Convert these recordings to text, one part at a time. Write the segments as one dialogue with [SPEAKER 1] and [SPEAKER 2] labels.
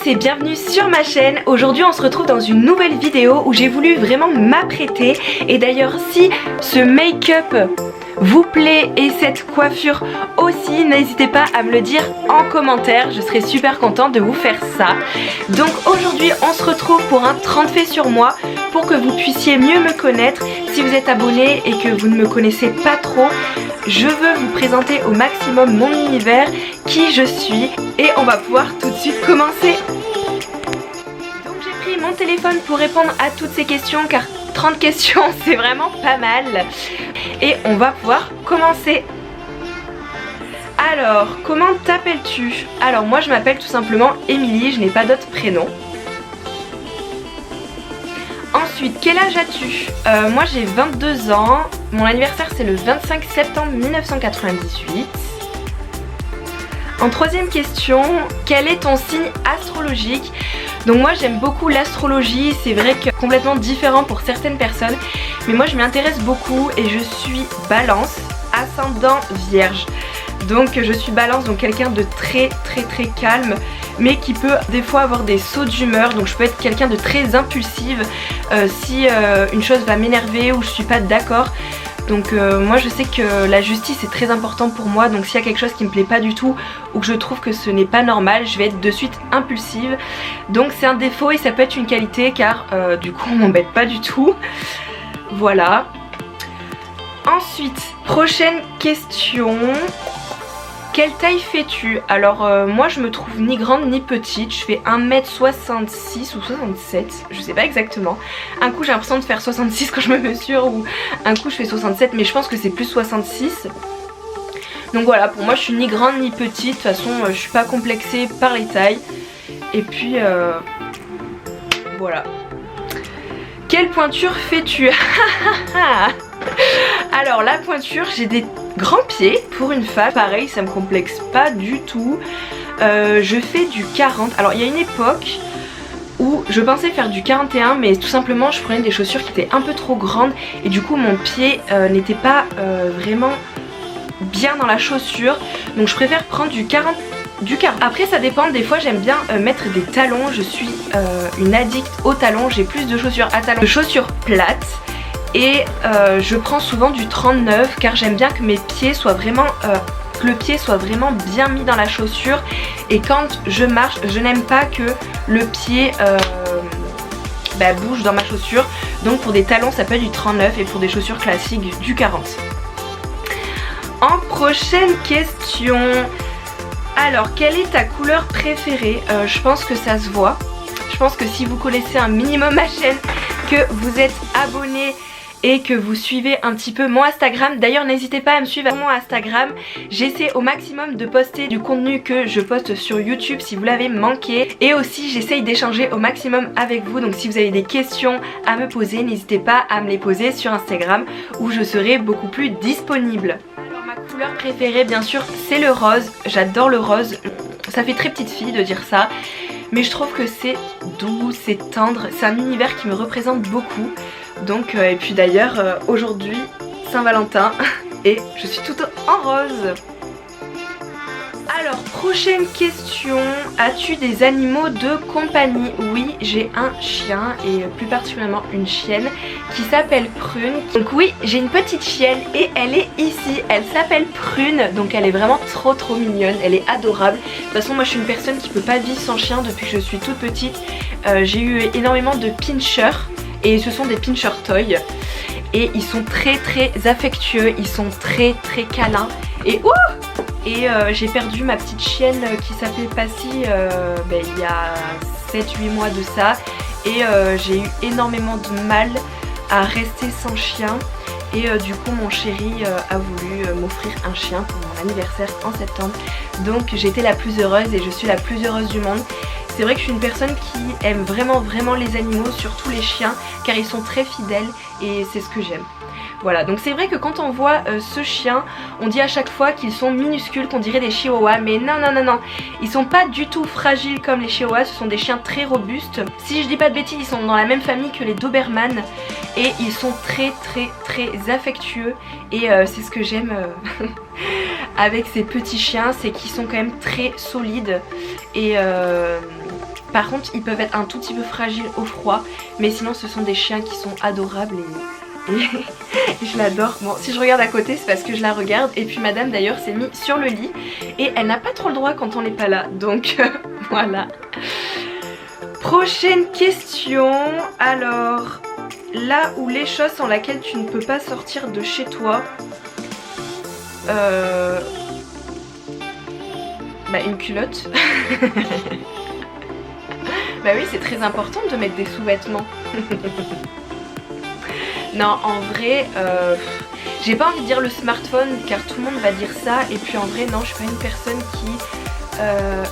[SPEAKER 1] et bienvenue sur ma chaîne. Aujourd'hui on se retrouve dans une nouvelle vidéo où j'ai voulu vraiment m'apprêter. Et d'ailleurs si ce make-up vous plaît et cette coiffure aussi, n'hésitez pas à me le dire en commentaire, je serai super contente de vous faire ça. Donc aujourd'hui on se retrouve pour un 30 faits sur moi, pour que vous puissiez mieux me connaître. Si vous êtes abonné et que vous ne me connaissez pas trop, je veux vous présenter au maximum mon univers, qui je suis, et on va pouvoir tout de suite commencer. Donc j'ai pris mon téléphone pour répondre à toutes ces questions, car 30 questions c'est vraiment pas mal. Et on va pouvoir commencer. Alors, comment t'appelles-tu? Alors moi je m'appelle tout simplement Émilie, je n'ai pas d'autre prénom. Ensuite, quel âge as-tu? Moi j'ai 22 ans, mon anniversaire c'est le 25 septembre 1998. En troisième question, quel est ton signe astrologique? Donc moi j'aime beaucoup l'astrologie, c'est vrai que complètement différent pour certaines personnes, mais moi je m'y intéresse beaucoup et je suis Balance, ascendant Vierge. Donc je suis Balance, donc quelqu'un de très calme, mais qui peut des fois avoir des sauts d'humeur. Donc je peux être quelqu'un de très impulsive si une chose va m'énerver ou je suis pas d'accord. Donc moi je sais que la justice est très important pour moi, donc s'il y a quelque chose qui me plaît pas du tout ou que je trouve que ce n'est pas normal, je vais être de suite impulsive. Donc c'est un défaut et ça peut être une qualité, car du coup on m'embête pas du tout. Voilà. Ensuite, prochaine question. Quelle taille fais-tu? Alors moi je me trouve ni grande ni petite, je fais 1m66 ou 67, je sais pas exactement. Un coup j'ai l'impression de faire 66 quand je me mesure, ou un coup je fais 67, mais je pense que c'est plus 66. Donc voilà, pour moi je suis ni grande ni petite, de toute façon je suis pas complexée par les tailles. Et puis voilà. Quelle pointure fais-tu? Alors la pointure, j'ai des grands pieds pour une femme, pareil ça me complexe pas du tout. Je fais du 40, alors il y a une époque où je pensais faire du 41, mais tout simplement je prenais des chaussures qui étaient un peu trop grandes et du coup mon pied n'était pas vraiment bien dans la chaussure, donc je préfère prendre du 40. Après ça dépend, des fois j'aime bien mettre des talons, je suis une addict aux talons, j'ai plus de chaussures à talons, de chaussures plates. Et je prends souvent du 39 car j'aime bien que mes pieds soient vraiment que le pied soit vraiment bien mis dans la chaussure. Et quand je marche, je n'aime pas que le pied bouge dans ma chaussure. Donc pour des talons ça peut être du 39 et pour des chaussures classiques du 40. En prochaine question. Alors quelle est ta couleur préférée? Je pense que ça se voit. Je pense que si vous connaissez un minimum ma chaîne, que vous êtes abonné et que vous suivez un petit peu mon Instagram. D'ailleurs n'hésitez pas à me suivre sur mon Instagram. J'essaie au maximum de poster du contenu que je poste sur YouTube si vous l'avez manqué. Et aussi j'essaye d'échanger au maximum avec vous. Donc si vous avez des questions à me poser, n'hésitez pas à me les poser sur Instagram, où je serai beaucoup plus disponible. Alors ma couleur préférée bien sûr c'est le rose. J'adore le rose. Ça fait très petite fille de dire ça, mais je trouve que c'est doux, c'est tendre, c'est un univers qui me représente beaucoup. Donc et puis d'ailleurs aujourd'hui Saint-Valentin et je suis toute en rose. Alors prochaine question, as-tu des animaux de compagnie? Oui, j'ai un chien et plus particulièrement une chienne qui s'appelle Prune. Donc oui, j'ai une petite chienne et elle est ici, elle s'appelle Prune, donc elle est vraiment trop mignonne, elle est adorable. De toute façon moi je suis une personne qui peut pas vivre sans chien depuis que je suis toute petite. J'ai eu énormément de pinchers et ce sont des pincher toys et ils sont très affectueux, ils sont très câlins et j'ai perdu ma petite chienne qui s'appelait Passy il y a 7-8 mois de ça, et j'ai eu énormément de mal à rester sans chien. Et du coup mon chéri a voulu m'offrir un chien pour mon anniversaire en septembre. Donc j'ai été la plus heureuse et je suis la plus heureuse du monde. C'est vrai que je suis une personne qui aime vraiment les animaux, surtout les chiens, car ils sont très fidèles et c'est ce que j'aime. Voilà, donc c'est vrai que quand on voit ce chien, on dit à chaque fois qu'ils sont minuscules, qu'on dirait des chihuahuas, mais non, ils sont pas du tout fragiles comme les chihuahuas, ce sont des chiens très robustes. Si je dis pas de bêtises, ils sont dans la même famille que les Doberman et ils sont très affectueux, et c'est ce que j'aime avec ces petits chiens, c'est qu'ils sont quand même très solides et Par contre ils peuvent être un tout petit peu fragiles au froid, mais sinon ce sont des chiens qui sont adorables et je l'adore. Bon, si je regarde à côté c'est parce que je la regarde, et puis madame d'ailleurs s'est mise sur le lit et elle n'a pas trop le droit quand on n'est pas là, donc voilà. Prochaine question. Alors, là où les choses sans laquelle tu ne peux pas sortir de chez toi, bah une culotte. Bah oui, c'est très important de mettre des sous-vêtements. Non, en vrai, j'ai pas envie de dire le smartphone car tout le monde va dire ça, et puis en vrai non, je suis pas une personne qui...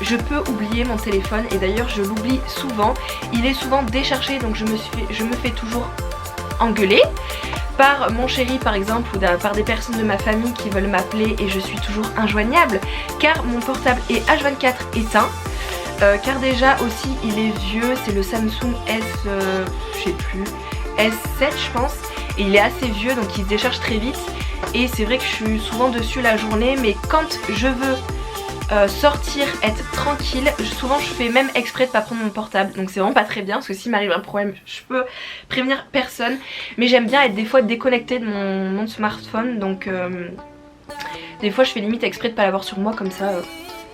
[SPEAKER 1] je peux oublier mon téléphone, et d'ailleurs je l'oublie souvent. Il est souvent déchargé, donc je me fais toujours engueuler par mon chéri par exemple, ou par des personnes de ma famille qui veulent m'appeler et je suis toujours injoignable car mon portable est H24 éteint. Car déjà aussi il est vieux, c'est le Samsung S, je sais plus, S7 je pense, et il est assez vieux donc il se décharge très vite, et c'est vrai que je suis souvent dessus la journée, mais quand je veux sortir, être tranquille, souvent je fais même exprès de pas prendre mon portable, donc c'est vraiment pas très bien parce que s'il m'arrive un problème je peux prévenir personne, mais j'aime bien être des fois déconnectée de mon smartphone, donc des fois je fais limite exprès de pas l'avoir sur moi, comme ça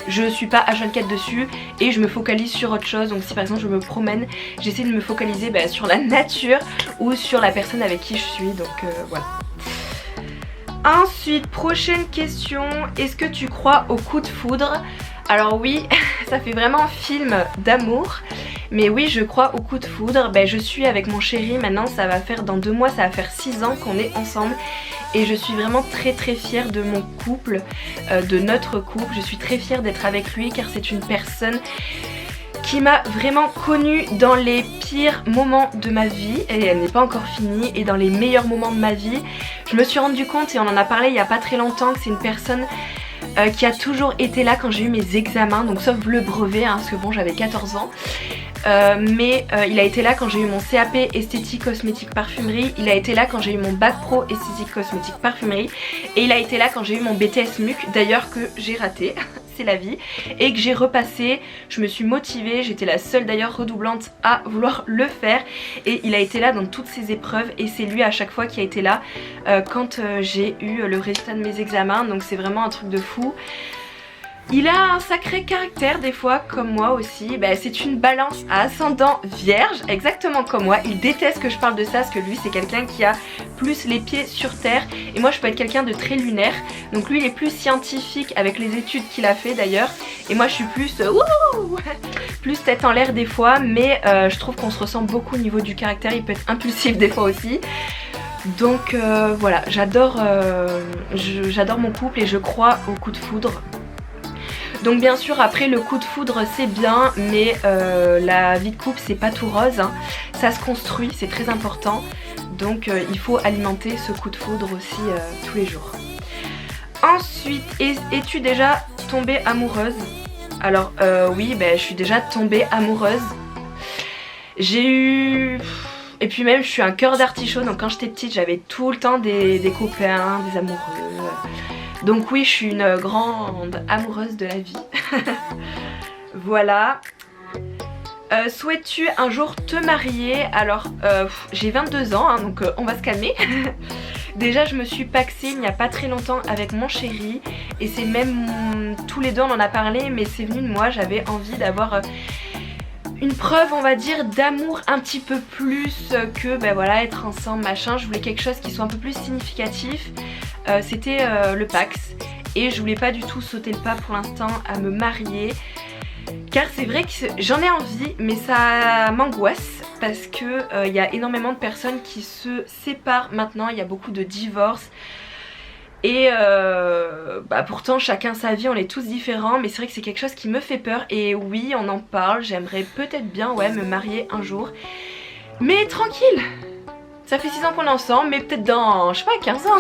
[SPEAKER 1] je suis pas H24 dessus et je me focalise sur autre chose. Donc si par exemple je me promène, j'essaie de me focaliser sur la nature ou sur la personne avec qui je suis, donc voilà. Ensuite, prochaine question, est-ce que tu crois au coup de foudre? Alors oui, ça fait vraiment un film d'amour, mais oui, je crois au coup de foudre. Je suis avec mon chéri maintenant, ça va faire dans 2 mois, ça va faire 6 ans qu'on est ensemble, et je suis vraiment très fière de mon couple, de notre couple. Je suis très fière d'être avec lui car c'est une personne qui m'a vraiment connue dans les pires moments de ma vie, et elle n'est pas encore finie, et dans les meilleurs moments de ma vie. Je me suis rendu compte, et on en a parlé il n'y a pas très longtemps, que c'est une personne qui a toujours été là quand j'ai eu mes examens, donc sauf le brevet, parce que bon, j'avais 14 ans. Mais il a été là quand j'ai eu mon CAP esthétique cosmétique parfumerie, il a été là quand j'ai eu mon bac pro esthétique cosmétique parfumerie, et il a été là quand j'ai eu mon BTS MUC, d'ailleurs que j'ai raté, c'est la vie, et que j'ai repassé. Je me suis motivée, j'étais la seule d'ailleurs redoublante à vouloir le faire, et il a été là dans toutes ces épreuves, et c'est lui à chaque fois qui a été là quand j'ai eu le résultat de mes examens, donc c'est vraiment un truc de fou. Il a un sacré caractère des fois, comme moi aussi. C'est une balance à ascendant vierge, exactement comme moi. Il déteste que je parle de ça parce que lui c'est quelqu'un qui a plus les pieds sur terre, et moi je peux être quelqu'un de très lunaire. Donc lui il est plus scientifique avec les études qu'il a fait d'ailleurs, et moi je suis plus plus tête en l'air des fois, mais je trouve qu'on se ressemble beaucoup au niveau du caractère. Il peut être impulsif des fois aussi. Donc voilà, j'adore mon couple et je crois au coup de foudre. Donc bien sûr après le coup de foudre c'est bien, mais la vie de couple c'est pas tout rose, ça se construit, c'est très important. Donc il faut alimenter ce coup de foudre aussi tous les jours. Ensuite, es-tu déjà tombée amoureuse? Alors oui, je suis déjà tombée amoureuse. J'ai eu... Et puis même je suis un cœur d'artichaut, donc quand j'étais petite j'avais tout le temps des copains, des amoureux. Donc oui, je suis une grande amoureuse de la vie. Voilà. Souhaites-tu un jour te marier? Alors j'ai 22 ans, donc on va se calmer. Déjà je me suis paxée il n'y a pas très longtemps avec mon chéri, et c'est même tous les deux on en a parlé, mais c'est venu de moi. J'avais envie d'avoir une preuve on va dire d'amour un petit peu plus que voilà, être ensemble machin. Je voulais quelque chose qui soit un peu plus significatif. C'était le Pax, et je voulais pas du tout sauter le pas pour l'instant à me marier, car c'est vrai que j'en ai envie, mais ça m'angoisse parce que y a énormément de personnes qui se séparent maintenant. Il y a beaucoup de divorces, et pourtant chacun sa vie, on est tous différents, mais c'est vrai que c'est quelque chose qui me fait peur. Et oui, on en parle, j'aimerais peut-être bien me marier un jour, mais tranquille. Ça fait 6 ans qu'on est ensemble, mais peut-être dans, je sais pas, 15 ans.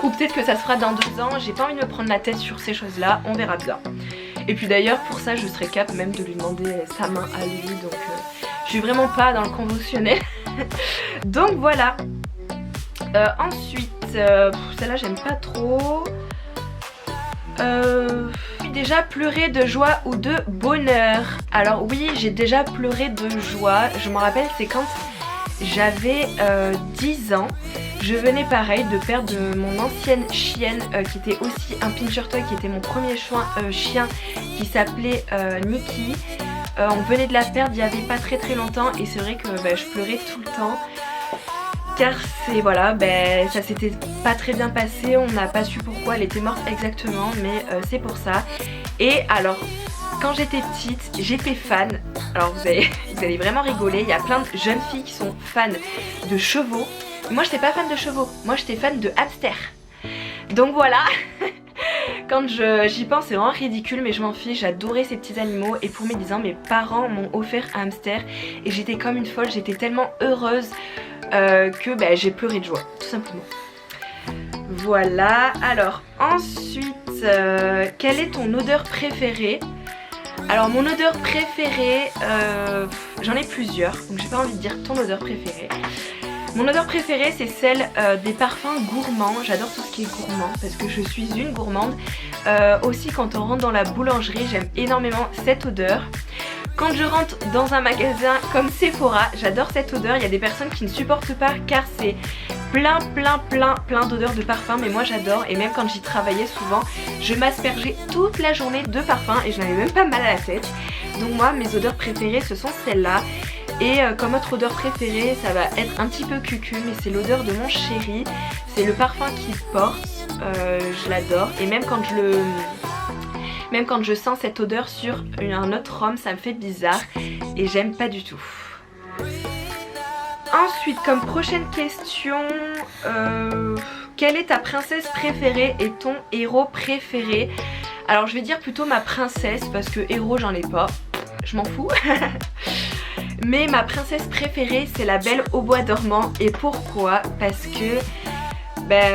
[SPEAKER 1] Ou peut-être que ça se fera dans 2 ans. J'ai pas envie de me prendre la tête sur ces choses là, on verra bien. Et puis d'ailleurs pour ça je serais capable même de lui demander sa main à lui, donc je suis vraiment pas dans le conventionnel. Donc voilà. Ensuite, celle-là j'aime pas trop. déjà pleuré de joie ou de bonheur? Alors oui, j'ai déjà pleuré de joie. Je me rappelle, c'est quand j'avais 10 ans. Je venais pareil de perdre mon ancienne chienne qui était aussi un Pinscher Toy, qui était mon premier chien qui s'appelait Nikki. On venait de la perdre il n'y avait pas très longtemps et c'est vrai que je pleurais tout le temps. Car c'est voilà, ça s'était pas très bien passé, on n'a pas su pourquoi, elle était morte exactement, mais c'est pour ça. Et alors, quand j'étais petite, j'étais fan, alors vous allez vraiment rigoler, il y a plein de jeunes filles qui sont fans de chevaux. Moi j'étais pas fan de chevaux, moi j'étais fan de hamsters. Donc voilà, quand j'y pense c'est vraiment ridicule mais je m'en fiche, j'adorais ces petits animaux. Et pour mes 10 ans, mes parents m'ont offert un hamster et j'étais comme une folle, j'étais tellement heureuse que j'ai pleuré de joie, tout simplement. Voilà, alors ensuite, quelle est ton odeur préférée? Alors mon odeur préférée, j'en ai plusieurs, donc j'ai pas envie de dire ton odeur préférée. Mon odeur préférée c'est celle des parfums gourmands. J'adore tout ce qui est gourmand parce que je suis une gourmande. Aussi quand on rentre dans la boulangerie, j'aime énormément cette odeur. Quand je rentre dans un magasin comme Sephora, j'adore cette odeur. Il y a des personnes qui ne supportent pas car c'est plein d'odeurs de parfum, mais moi j'adore. Et même quand j'y travaillais souvent, je m'aspergeais toute la journée de parfum et je n'avais même pas mal à la tête. Donc moi mes odeurs préférées ce sont celles-là. Et comme autre odeur préférée, ça va être un petit peu cucu, mais c'est l'odeur de mon chéri. C'est le parfum qu'il porte, je l'adore. Et même quand je sens cette odeur sur un autre homme, ça me fait bizarre et j'aime pas du tout. Ensuite, comme prochaine question, quelle est ta princesse préférée et ton héros préféré? Alors je vais dire plutôt ma princesse parce que héros j'en ai pas, je m'en fous. Mais ma princesse préférée c'est la Belle au bois dormant. Et pourquoi? Parce que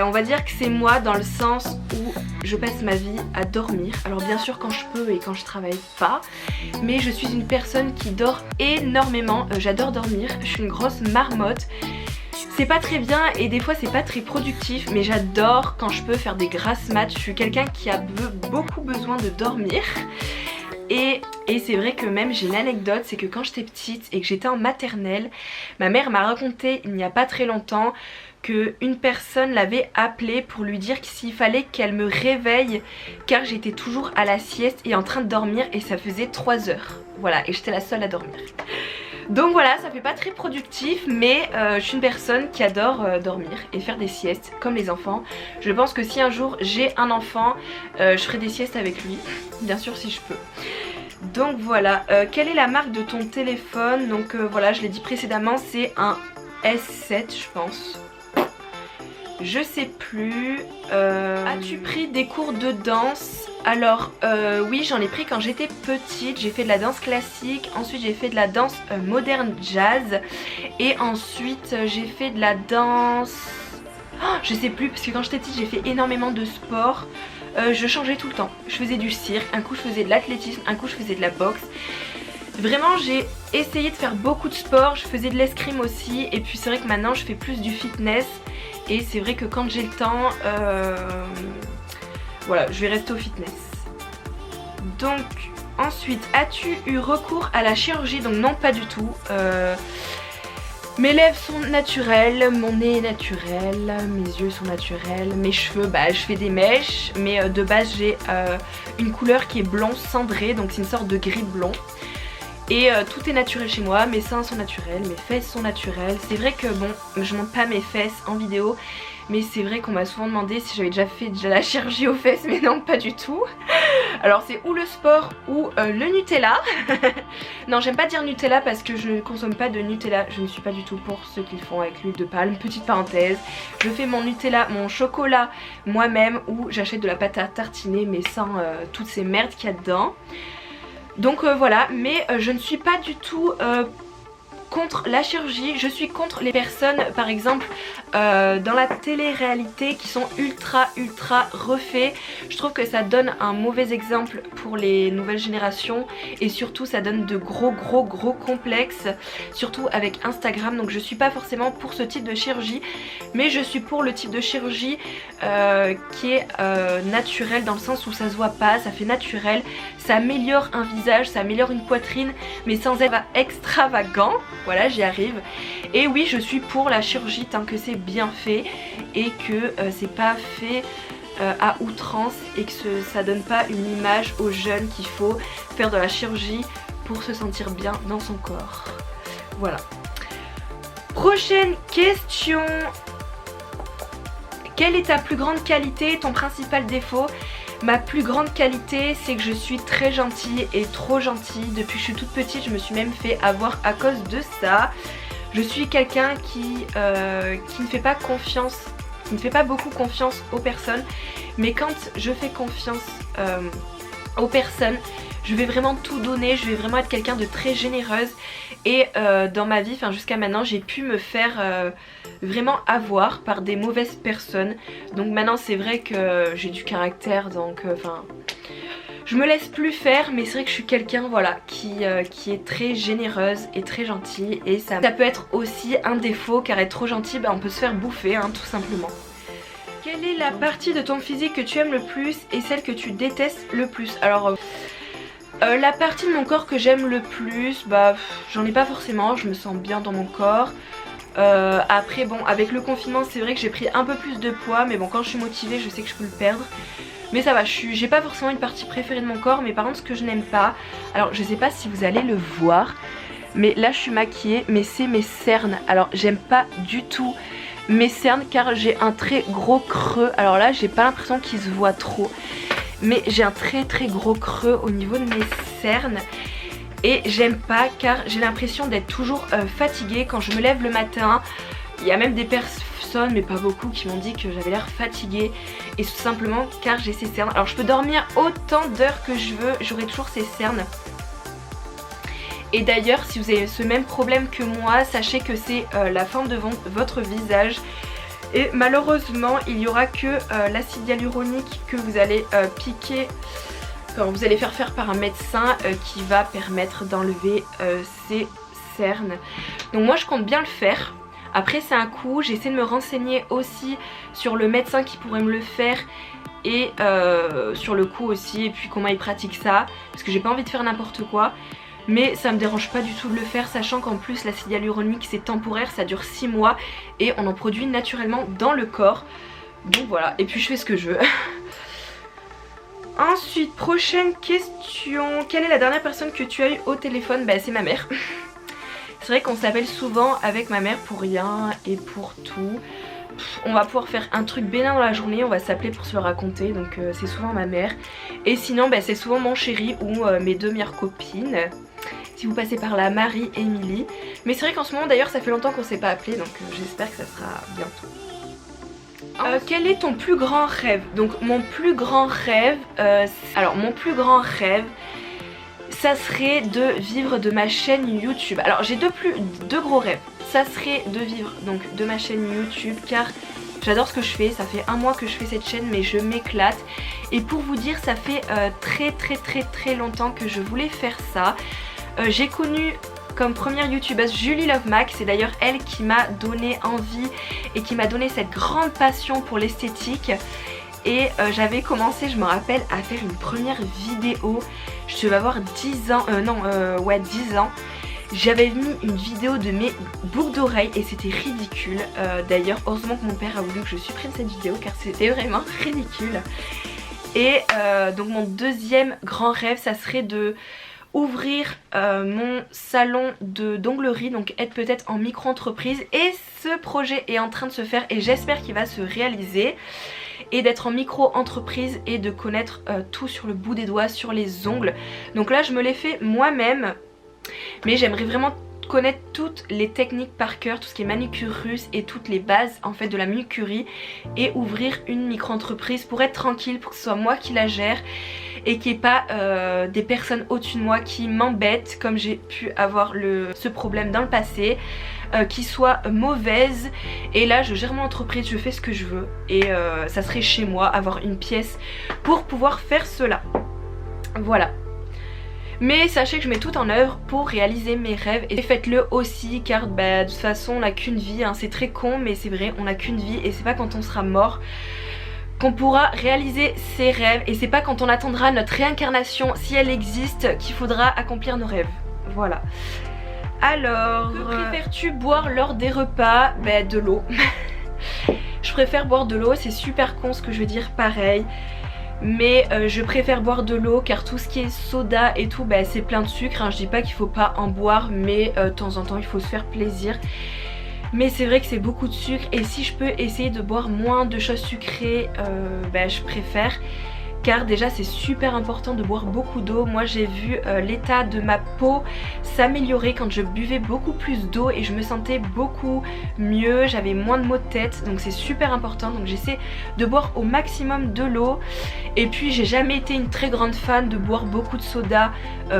[SPEAKER 1] on va dire que c'est moi dans le sens où je passe ma vie à dormir. Alors bien sûr quand je peux et quand je travaille pas, mais je suis une personne qui dort énormément. J'adore dormir, je suis une grosse marmotte. C'est pas très bien et des fois c'est pas très productif, mais j'adore quand je peux faire des grasses mat. Je suis quelqu'un qui a beaucoup besoin de dormir. Et c'est vrai que même j'ai une anecdote, c'est que quand j'étais petite et que j'étais en maternelle, ma mère m'a raconté il n'y a pas très longtemps qu'une personne l'avait appelée pour lui dire qu'il fallait qu'elle me réveille car j'étais toujours à la sieste et en train de dormir et ça faisait 3 heures. Voilà, et j'étais la seule à dormir. Donc voilà, ça fait pas très productif, mais je suis une personne qui adore dormir et faire des siestes comme les enfants. Je pense que si un jour j'ai un enfant, je ferai des siestes avec lui, bien sûr si je peux. Donc voilà, quelle est la marque de ton téléphone? Donc voilà, je l'ai dit précédemment, c'est un S7 je pense. Je sais plus. As-tu pris des cours de danse? Alors oui, j'en ai pris quand j'étais petite. J'ai fait de la danse classique, ensuite j'ai fait de la danse moderne jazz et ensuite j'ai fait de la danse... Oh, je sais plus parce que quand j'étais petite j'ai fait énormément de sport. Je changeais tout le temps. Je faisais du cirque, un coup je faisais de l'athlétisme, un coup je faisais de la boxe. Vraiment j'ai essayé de faire beaucoup de sport, je faisais de l'escrime aussi et puis c'est vrai que maintenant je fais plus du fitness. Et c'est vrai que quand j'ai le temps, voilà, je vais rester au fitness. Donc ensuite, as-tu eu recours à la chirurgie? Donc non, pas du tout. Mes lèvres sont naturelles, mon nez est naturel, mes yeux sont naturels, mes cheveux, je fais des mèches. Mais de base j'ai une couleur qui est blond cendré, donc c'est une sorte de gris blond. Et tout est naturel chez moi, mes seins sont naturels, mes fesses sont naturelles. C'est vrai que bon, je montre pas mes fesses en vidéo, mais c'est vrai qu'on m'a souvent demandé si j'avais déjà fait la chirurgie aux fesses, mais non pas du tout. Alors c'est ou le sport ou le Nutella. Non, j'aime pas dire Nutella parce que je ne consomme pas de Nutella, je ne suis pas du tout pour ceux qui le font avec l'huile de palme. Petite parenthèse, je fais mon Nutella, mon chocolat moi-même ou j'achète de la pâte à tartiner mais sans toutes ces merdes qu'il y a dedans. Donc voilà, mais je ne suis pas du tout contre la chirurgie, je suis contre les personnes par exemple dans la télé-réalité qui sont ultra refait. Je trouve que ça donne un mauvais exemple pour les nouvelles générations et surtout ça donne de gros complexes, surtout avec Instagram. Donc je suis pas forcément pour ce type de chirurgie, mais je suis pour le type de chirurgie qui est naturel, dans le sens où ça se voit pas, ça fait naturel, ça améliore un visage, ça améliore une poitrine, mais sans être extravagant. Voilà, j'y arrive. Et oui, je suis pour la chirurgie tant que c'est bien fait et que c'est pas fait à outrance et que ça donne pas une image aux jeunes qu'il faut faire de la chirurgie pour se sentir bien dans son corps. Voilà. Prochaine question. Quelle est ta plus grande qualité, ton principal défaut? Ma plus grande qualité, c'est que je suis très gentille et trop gentille. Depuis que je suis toute petite, je me suis même fait avoir à cause de ça. Je suis quelqu'un qui ne fait pas confiance, qui ne fait pas beaucoup confiance aux personnes. Mais quand je fais confiance aux personnes, je vais vraiment tout donner, je vais vraiment être quelqu'un de très généreuse. Et dans ma vie, enfin jusqu'à maintenant, j'ai pu me faire vraiment avoir par des mauvaises personnes. Donc maintenant c'est vrai que j'ai du caractère, donc enfin je me laisse plus faire, mais c'est vrai que je suis quelqu'un voilà qui est très généreuse et très gentille. Et ça peut être aussi un défaut, car être trop gentil, on peut se faire bouffer hein, tout simplement. Quelle est la partie de ton physique que tu aimes le plus et celle que tu détestes le plus? Alors la partie de mon corps que j'aime le plus, j'en ai pas forcément, je me sens bien dans mon corps. Après bon, avec le confinement c'est vrai que j'ai pris un peu plus de poids, mais bon, quand je suis motivée je sais que je peux le perdre. Mais ça va, j'ai pas forcément une partie préférée de mon corps. Mais par contre ce que je n'aime pas, alors je sais pas si vous allez le voir, mais là je suis maquillée, mais c'est mes cernes. Alors j'aime pas du tout mes cernes car j'ai un très gros creux. Alors là j'ai pas l'impression qu'il se voit trop, mais j'ai un très gros creux au niveau de mes cernes. Et j'aime pas car j'ai l'impression d'être toujours fatiguée quand je me lève le matin. Il y a même des personnes, mais pas beaucoup, qui m'ont dit que j'avais l'air fatiguée. Et tout simplement car j'ai ces cernes. Alors je peux dormir autant d'heures que je veux, j'aurai toujours ces cernes. Et d'ailleurs si vous avez ce même problème que moi, sachez que c'est la forme de votre visage. Et malheureusement il n'y aura que l'acide hyaluronique que vous allez piquer, quand vous allez faire par un médecin qui va permettre d'enlever ces cernes. Donc moi je compte bien le faire. Après c'est un coût, j'ai essayé de me renseigner aussi sur le médecin qui pourrait me le faire et sur le coût aussi, et puis comment il pratique ça, parce que j'ai pas envie de faire n'importe quoi. Mais ça me dérange pas du tout de le faire, sachant qu'en plus l'acide hyaluronique c'est temporaire, ça dure 6 mois et on en produit naturellement dans le corps. Donc voilà, et puis je fais ce que je veux. Ensuite, prochaine question. Quelle est la dernière personne que tu as eu au téléphone? C'est ma mère. C'est vrai qu'on s'appelle souvent avec ma mère pour rien et pour tout. On va pouvoir faire un truc bénin dans la journée, on va s'appeler pour se le raconter, donc c'est souvent ma mère. Et sinon c'est souvent mon chéri ou mes deux meilleures copines. Si vous passez par là, Marie et Émilie. Mais c'est vrai qu'en ce moment d'ailleurs ça fait longtemps qu'on s'est pas appelé, donc j'espère que ça sera bientôt. Quel est ton plus grand rêve? Donc mon plus grand rêve, ça serait de vivre de ma chaîne YouTube. Alors j'ai deux gros rêves. Ça serait de vivre donc de ma chaîne YouTube car j'adore ce que je fais. Ça fait 1 mois que je fais cette chaîne mais je m'éclate. Et pour vous dire, ça fait très longtemps que je voulais faire ça. J'ai connu comme première youtubeuse Julie Love Mac. C'est d'ailleurs elle qui m'a donné envie et qui m'a donné cette grande passion pour l'esthétique. Et j'avais commencé, je me rappelle, à faire une première vidéo. Je devais avoir 10 ans, 10 ans. J'avais mis une vidéo de mes boucles d'oreilles et c'était ridicule. D'ailleurs, heureusement que mon père a voulu que je supprime cette vidéo car c'était vraiment ridicule. Et donc mon deuxième grand rêve, ça serait de ouvrir mon salon d'onglerie, donc être peut-être en micro-entreprise. Et ce projet est en train de se faire et j'espère qu'il va se réaliser. Et d'être en micro-entreprise et de connaître tout sur le bout des doigts, sur les ongles. Donc là je me l'ai fait moi-même, mais j'aimerais vraiment connaître toutes les techniques par cœur, tout ce qui est manucure russe et toutes les bases en fait de la manucurie, et ouvrir une micro-entreprise pour être tranquille, pour que ce soit moi qui la gère et qu'il n'y ait pas des personnes au-dessus de moi qui m'embêtent comme j'ai pu avoir ce problème dans le passé, qui soient mauvaises. Et là je gère mon entreprise, je fais ce que je veux, et ça serait chez moi avoir une pièce pour pouvoir faire cela. Voilà. Mais sachez que je mets tout en œuvre pour réaliser mes rêves, et faites-le aussi, car bah, de toute façon on n'a qu'une vie, hein. C'est très con mais c'est vrai, on n'a qu'une vie, et c'est pas quand on sera mort qu'on pourra réaliser ses rêves, et c'est pas quand on attendra notre réincarnation, si elle existe, qu'il faudra accomplir nos rêves. Voilà. Alors, que préfères-tu boire lors des repas? Bah de l'eau. Je préfère boire de l'eau, c'est super con ce que je veux dire, pareil. Mais je préfère boire de l'eau, car tout ce qui est soda et tout, bah, c'est plein de sucre, hein. Je dis pas qu'il faut pas en boire, mais de temps en temps il faut se faire plaisir. Mais c'est vrai que c'est beaucoup de sucre, et si je peux essayer de boire moins de choses sucrées, bah, je préfère. Car déjà c'est super important de boire beaucoup d'eau. Moi j'ai vu l'état de ma peau s'améliorer quand je buvais beaucoup plus d'eau, et je me sentais beaucoup mieux, j'avais moins de maux de tête, donc c'est super important. Donc j'essaie de boire au maximum de l'eau. Et puis j'ai jamais été une très grande fan de boire beaucoup de soda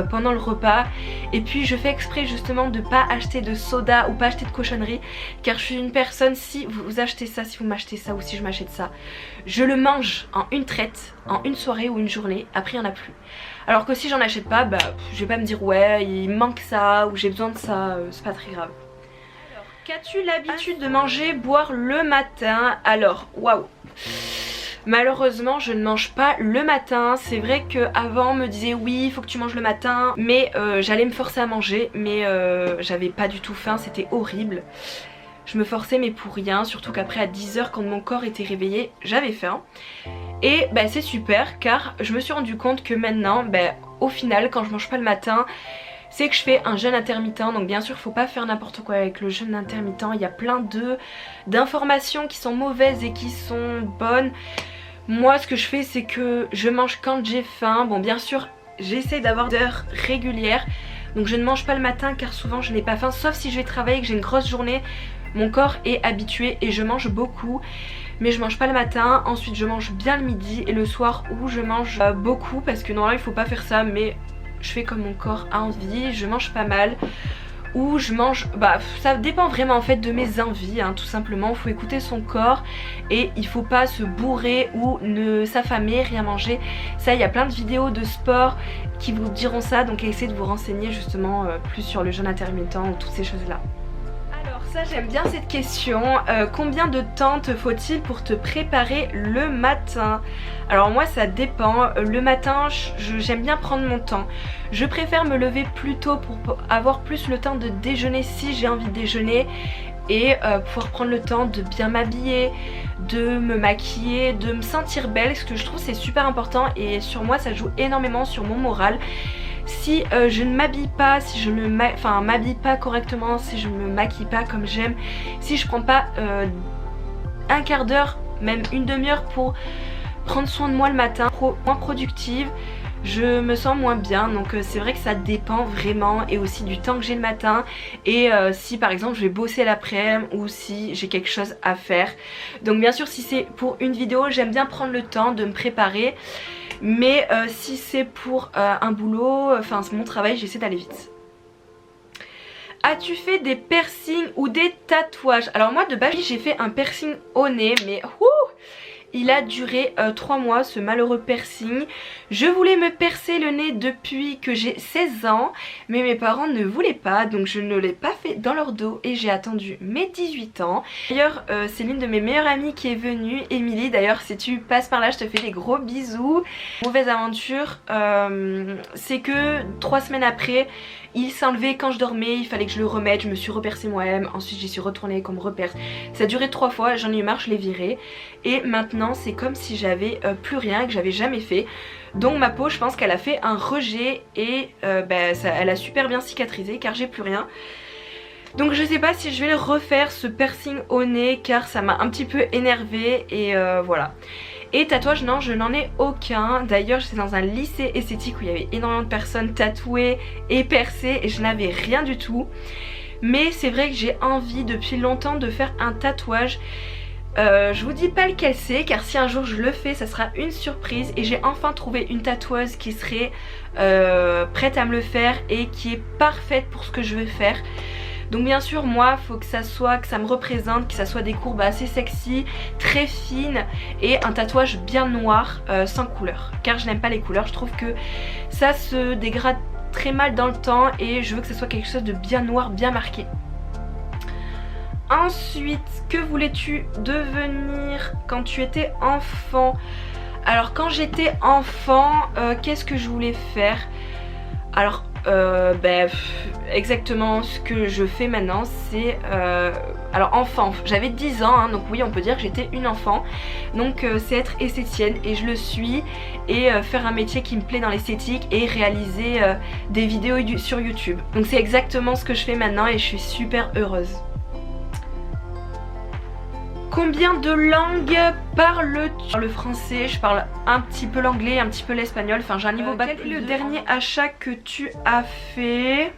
[SPEAKER 1] pendant le repas. Et puis je fais exprès justement de pas acheter de soda ou pas acheter de cochonneries, car je suis une personne, si vous achetez ça, si vous m'achetez ça ou si je m'achète ça, je le mange en une traite, en une soirée ou une journée, après il n'y en a plus. Alors que si j'en achète pas, bah je vais pas me dire ouais il manque ça ou j'ai besoin de ça, c'est pas très grave. Alors, qu'as-tu l'habitude de manger, boire le matin? Alors waouh, malheureusement je ne mange pas le matin. C'est vrai qu'avant on me disait oui il faut que tu manges le matin, mais j'allais me forcer à manger, mais j'avais pas du tout faim, c'était horrible. Je me forçais mais pour rien, surtout qu'après à 10 h quand mon corps était réveillé, j'avais faim. Et bah, c'est super, car je me suis rendu compte que maintenant, bah, au final quand je mange pas le matin, c'est que je fais un jeûne intermittent. Donc bien sûr faut pas faire n'importe quoi avec le jeûne intermittent, il y a plein d'informations qui sont mauvaises et qui sont bonnes. Moi ce que je fais c'est que je mange quand j'ai faim. Bon bien sûr j'essaie d'avoir des heures régulières, donc je ne mange pas le matin car souvent je n'ai pas faim, sauf si je vais travailler et que j'ai une grosse journée. Mon corps est habitué et je mange beaucoup, mais je mange pas le matin. Ensuite je mange bien le midi et le soir où je mange beaucoup, parce que normalement il faut pas faire ça, mais je fais comme mon corps a envie, je mange pas mal. Ou je mange, bah ça dépend vraiment en fait de mes envies, hein, tout simplement. Il faut écouter son corps et il faut pas se bourrer ou ne s'affamer, rien manger. Ça, il y a plein de vidéos de sport qui vous diront ça, donc essayez de vous renseigner justement plus sur le jeûne intermittent ou toutes ces choses là. Alors ça j'aime bien cette question, combien de temps te faut-il pour te préparer le matin? Alors moi ça dépend, le matin j'aime bien prendre mon temps. Je préfère me lever plus tôt pour avoir plus le temps de déjeuner si j'ai envie de déjeuner, et pouvoir prendre le temps de bien m'habiller, de me maquiller, de me sentir belle, ce que je trouve c'est super important, et sur moi ça joue énormément sur mon moral. Si je ne m'habille pas, si je ne m'habille pas correctement, si je ne me maquille pas comme j'aime, si je prends pas un quart d'heure, même une demi-heure pour prendre soin de moi le matin, moins productive, je me sens moins bien. Donc c'est vrai que ça dépend vraiment, et aussi du temps que j'ai le matin, et si par exemple je vais bosser l'après-midi ou si j'ai quelque chose à faire. Donc bien sûr si c'est pour une vidéo j'aime bien prendre le temps de me préparer, mais si c'est pour un boulot, enfin mon travail, j'essaie d'aller vite. As-tu fait des piercings ou des tatouages? Alors moi de base j'ai fait un piercing au nez, mais il a duré 3 mois ce malheureux piercing. Je voulais me percer le nez depuis que j'ai 16 ans, mais mes parents ne voulaient pas, donc je ne l'ai pas fait dans leur dos et j'ai attendu mes 18 ans. D'ailleurs c'est l'une de mes meilleures amies qui est venue, Émilie. D'ailleurs si tu passes par là je te fais des gros bisous. Mauvaise aventure, c'est que 3 semaines après il s'est enlevé quand je dormais, il fallait que je le remette, je me suis repercé moi-même, ensuite j'y suis retournée qu'on me reperce. Ça a duré 3 fois, j'en ai eu marre, je l'ai viré, et maintenant c'est comme si j'avais plus rien, que j'avais jamais fait. Donc ma peau je pense qu'elle a fait un rejet, et elle a super bien cicatrisé car j'ai plus rien. Donc je sais pas si je vais le refaire ce piercing au nez, car ça m'a un petit peu énervée, et voilà. Et tatouage, non, je n'en ai aucun. D'ailleurs j'étais dans un lycée esthétique où il y avait énormément de personnes tatouées et percées, et je n'avais rien du tout. mais c'est vrai que j'ai envie depuis longtemps de faire un tatouage. Je vous dis pas lequel c'est, car si un jour je le fais ça sera une surprise, et j'ai enfin trouvé une tatoueuse qui serait prête à me le faire et qui est parfaite pour ce que je veux faire. Donc bien sûr moi faut que ça me représente, que ça soit des courbes assez sexy, très fines, et un tatouage bien noir, sans couleur, car je n'aime pas les couleurs. Je trouve que ça se dégrade très mal dans le temps et je veux que ça soit quelque chose de bien noir, bien marqué. Ensuite, que voulais-tu devenir quand tu étais enfant? Alors quand j'étais enfant, qu'est-ce que je voulais faire? Alors exactement ce que je fais maintenant, c'est alors enfant, j'avais 10 ans hein, donc oui on peut dire que j'étais une enfant. Donc c'est être esthéticienne, et je le suis, et faire un métier qui me plaît dans l'esthétique, et réaliser des vidéos sur YouTube. Donc c'est exactement ce que je fais maintenant et je suis super heureuse. Combien de langues parles-tu? Le français, je parle un petit peu l'anglais, un petit peu l'espagnol, enfin j'ai un niveau bac+2. Quel est le dernier achat que tu as fait?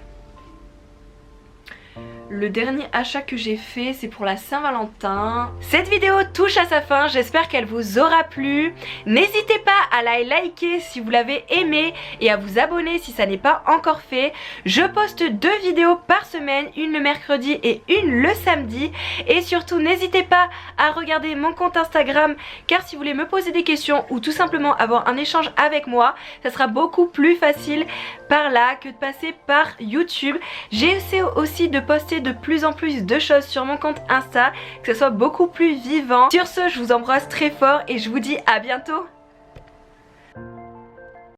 [SPEAKER 1] Le dernier achat que j'ai fait, c'est pour la Saint-Valentin. Cette vidéo touche à sa fin, j'espère qu'elle vous aura plu. N'hésitez pas à la liker si vous l'avez aimé, et à vous abonner si ça n'est pas encore fait. Je poste 2 vidéos par semaine, une le mercredi et une le samedi. Et surtout n'hésitez pas à regarder mon compte Instagram, car si vous voulez me poser des questions ou tout simplement avoir un échange avec moi, ça sera beaucoup plus facile par là que de passer par YouTube. J'essaie aussi de poster de plus en plus de choses sur mon compte Insta, que ce soit beaucoup plus vivant. Sur ce, je vous embrasse très fort et je vous dis à bientôt.